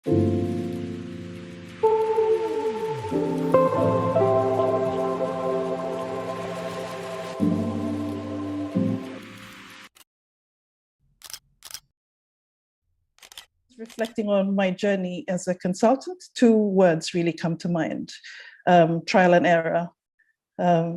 Reflecting on my journey as a consultant, two words really come to mind: trial and error.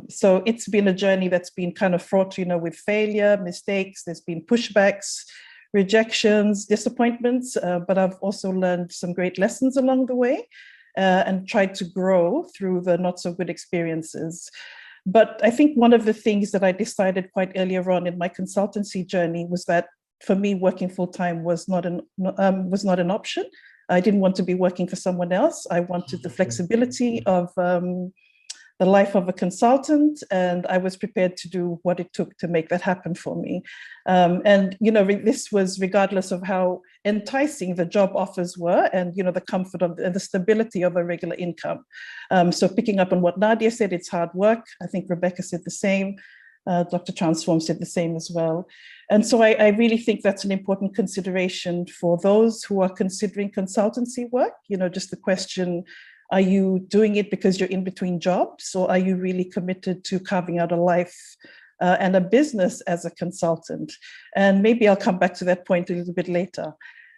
So it's been a journey that's been kind of fraught, with failure, mistakes. There's been pushbacks, rejections, disappointments, but I've also learned some great lessons along the way and tried to grow through the not so good experiences. But I think one of the things that I decided quite earlier on in my consultancy journey was that for me, working full-time was not an option. I didn't want to be working for someone else. I wanted the flexibility of the life of a consultant, and I was prepared to do what it took to make that happen for me. And this was regardless of how enticing the job offers were, and the comfort of the stability of a regular income. So picking up on what Nadia said, it's hard work. I think Rebecca said the same. Dr. Transform said the same as well. And so I really think that's an important consideration for those who are considering consultancy work. Just the question, are you doing it because you're in between jobs, or are you really committed to carving out a life and a business as a consultant? And maybe I'll come back to that point a little bit later.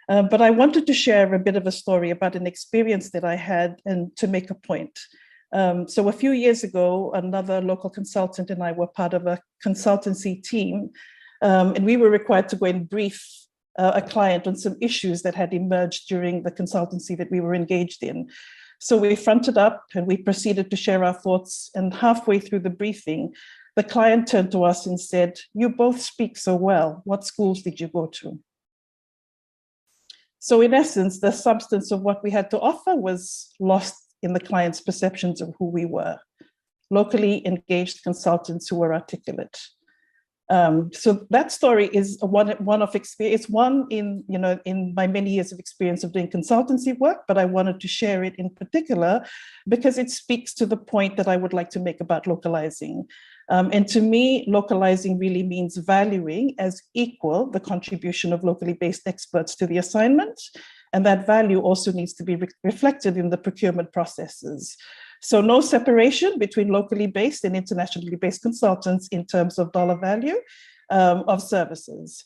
But I wanted to share a bit of a story about an experience that I had, and to make a point. So a few years ago, another local consultant and I were part of a consultancy team, and we were required to go and brief a client on some issues that had emerged during the consultancy that we were engaged in. So we fronted up and we proceeded to share our thoughts, and halfway through the briefing, the client turned to us and said, "You both speak so well. What schools did you go to?" So in essence, the substance of what we had to offer was lost in the client's perceptions of who we were: locally engaged consultants who were articulate. So that story is one of experience. It's one in my many years of experience of doing consultancy work, but I wanted to share it in particular because it speaks to the point that I would like to make about localizing. And to me, localizing really means valuing as equal the contribution of locally based experts to the assignment. And that value also needs to be reflected in the procurement processes. So no separation between locally based and internationally based consultants in terms of dollar value of services.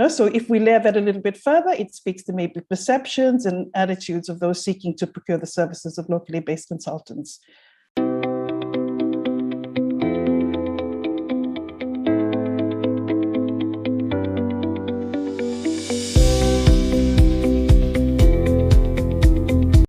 So if we layer that a little bit further, it speaks to maybe perceptions and attitudes of those seeking to procure the services of locally based consultants.